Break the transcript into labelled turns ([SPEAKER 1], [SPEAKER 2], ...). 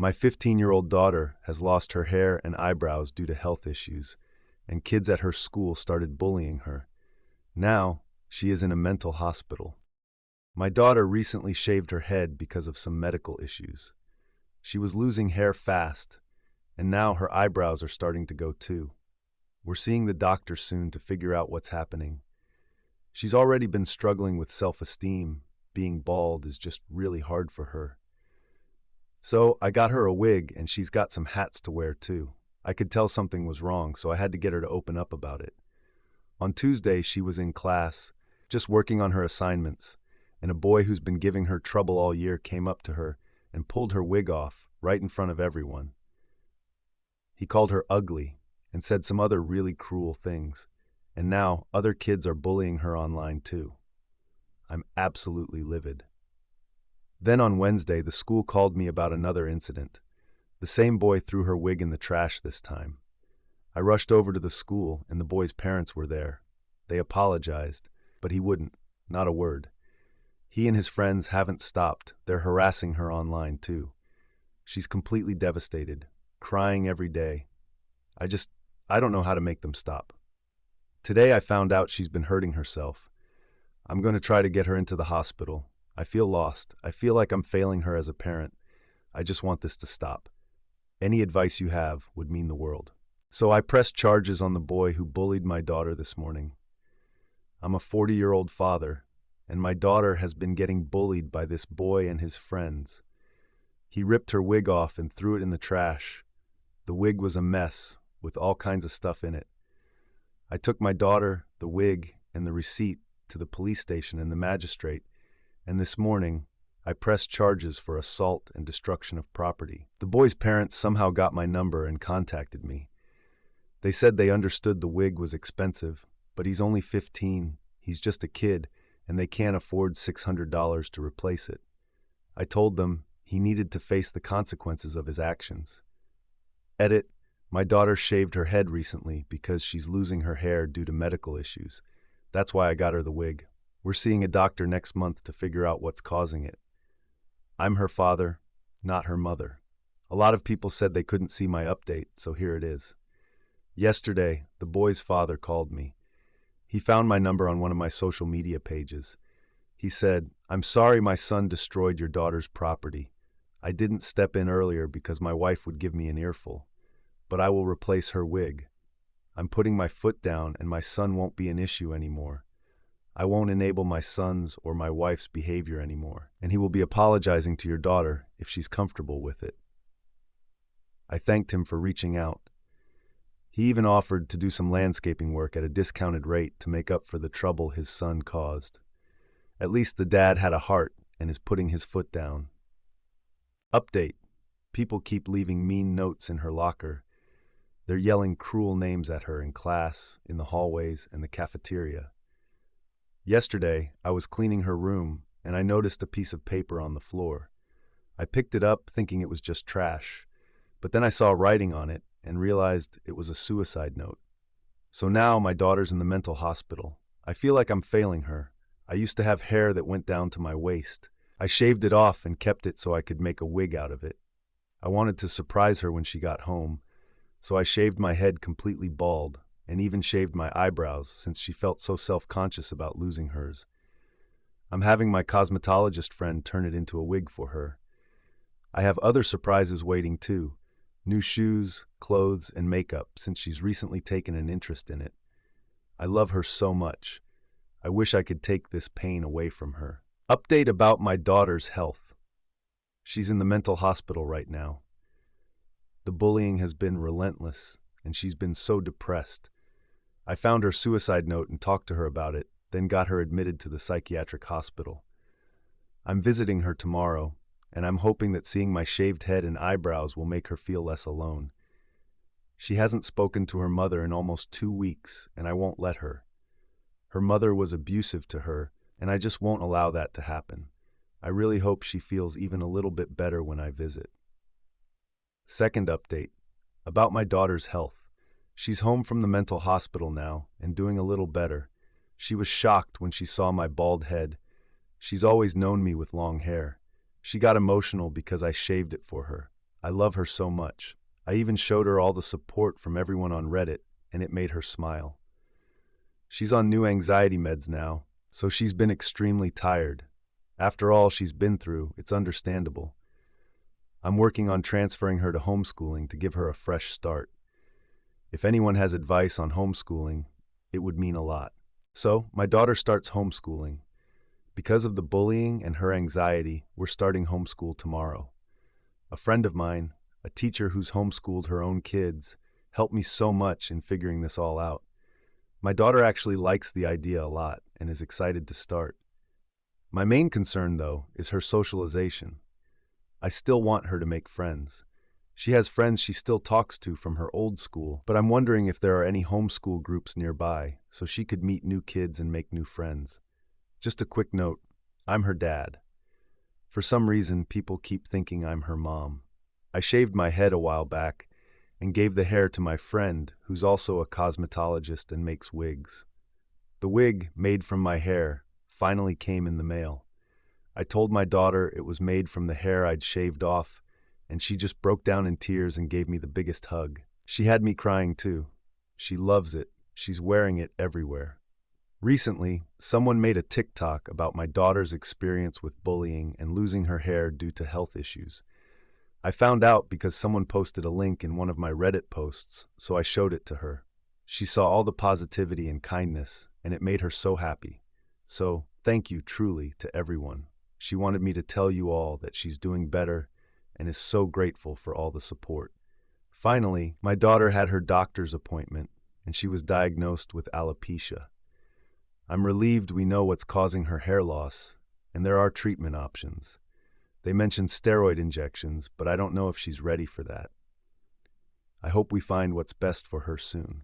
[SPEAKER 1] My 15-year-old daughter has lost her hair and eyebrows due to health issues, and kids at her school started bullying her. Now, she is in a mental hospital. My daughter recently shaved her head because of some medical issues. She was losing hair fast, and now her eyebrows are starting to go too. We're seeing the doctor soon to figure out what's happening. She's already been struggling with self-esteem. Being bald is just really hard for her. So I got her a wig, and she's got some hats to wear too. I could tell something was wrong, so I had to get her to open up about it. On Tuesday, she was in class, just working on her assignments, and a boy who's been giving her trouble all year came up to her and pulled her wig off right in front of everyone. He called her ugly and said some other really cruel things, and now other kids are bullying her online too. I'm absolutely livid. Then on Wednesday, the school called me about another incident. The same boy threw her wig in the trash this time. I rushed over to the school, and the boy's parents were there. They apologized, but he wouldn't, not a word. He and his friends haven't stopped. They're harassing her online too. She's completely devastated, crying every day. I don't know how to make them stop. Today I found out she's been hurting herself. I'm going to try to get her into the hospital. I feel lost. I feel like I'm failing her as a parent. I just want this to stop. Any advice you have would mean the world. So I pressed charges on the boy who bullied my daughter this morning. I'm a 40-year-old father, and my daughter has been getting bullied by this boy and his friends. He ripped her wig off and threw it in the trash. The wig was a mess, with all kinds of stuff in it. I took my daughter, the wig, and the receipt to the police station and the magistrate, and this morning, I pressed charges for assault and destruction of property. The boy's parents somehow got my number and contacted me. They said they understood the wig was expensive, but he's only 15, he's just a kid, and they can't afford $600 to replace it. I told them he needed to face the consequences of his actions. Edit, my daughter shaved her head recently because she's losing her hair due to medical issues. That's why I got her the wig. We're seeing a doctor next month to figure out what's causing it. I'm her father, not her mother. A lot of people said they couldn't see my update, so here it is. Yesterday, the boy's father called me. He found my number on one of my social media pages. He said, "I'm sorry my son destroyed your daughter's property. I didn't step in earlier because my wife would give me an earful, but I will replace her wig. I'm putting my foot down and my son won't be an issue anymore. I won't enable my son's or my wife's behavior anymore, and he will be apologizing to your daughter if she's comfortable with it." I thanked him for reaching out. He even offered to do some landscaping work at a discounted rate to make up for the trouble his son caused. At least the dad had a heart and is putting his foot down. Update. People keep leaving mean notes in her locker. They're yelling cruel names at her in class, in the hallways, and the cafeteria. Yesterday, I was cleaning her room, and I noticed a piece of paper on the floor. I picked it up thinking it was just trash, but then I saw writing on it and realized it was a suicide note. So now my daughter's in the mental hospital. I feel like I'm failing her. I used to have hair that went down to my waist. I shaved it off and kept it so I could make a wig out of it. I wanted to surprise her when she got home, so I shaved my head completely bald and even shaved my eyebrows since she felt so self-conscious about losing hers. I'm having my cosmetologist friend turn it into a wig for her. I have other surprises waiting too. New shoes, clothes, and makeup since she's recently taken an interest in it. I love her so much. I wish I could take this pain away from her. Update about my daughter's health. She's in the mental hospital right now. The bullying has been relentless, and she's been so depressed. I found her suicide note and talked to her about it, then got her admitted to the psychiatric hospital. I'm visiting her tomorrow, and I'm hoping that seeing my shaved head and eyebrows will make her feel less alone. She hasn't spoken to her mother in almost 2 weeks, and I won't let her. Her mother was abusive to her, and I just won't allow that to happen. I really hope she feels even a little bit better when I visit. Second update, about my daughter's health. She's home from the mental hospital now and doing a little better. She was shocked when she saw my bald head. She's always known me with long hair. She got emotional because I shaved it for her. I love her so much. I even showed her all the support from everyone on Reddit, and it made her smile. She's on new anxiety meds now, so she's been extremely tired. After all she's been through, it's understandable. I'm working on transferring her to homeschooling to give her a fresh start. If anyone has advice on homeschooling, it would mean a lot. So, my daughter starts homeschooling. Because of the bullying and her anxiety, we're starting homeschool tomorrow. A friend of mine, a teacher who's homeschooled her own kids, helped me so much in figuring this all out. My daughter actually likes the idea a lot and is excited to start. My main concern, though, is her socialization. I still want her to make friends. She has friends she still talks to from her old school, but I'm wondering if there are any homeschool groups nearby so she could meet new kids and make new friends. Just a quick note, I'm her dad. For some reason, people keep thinking I'm her mom. I shaved my head a while back and gave the hair to my friend, who's also a cosmetologist and makes wigs. The wig, made from my hair, finally came in the mail. I told my daughter it was made from the hair I'd shaved off, and she just broke down in tears and gave me the biggest hug. She had me crying too. She loves it. She's wearing it everywhere. Recently, someone made a TikTok about my daughter's experience with bullying and losing her hair due to health issues. I found out because someone posted a link in one of my Reddit posts, so I showed it to her. She saw all the positivity and kindness, and it made her so happy. So, thank you truly to everyone. She wanted me to tell you all that she's doing better and is so grateful for all the support. Finally, my daughter had her doctor's appointment, and she was diagnosed with alopecia. I'm relieved we know what's causing her hair loss, and there are treatment options. They mentioned steroid injections, but I don't know if she's ready for that. I hope we find what's best for her soon.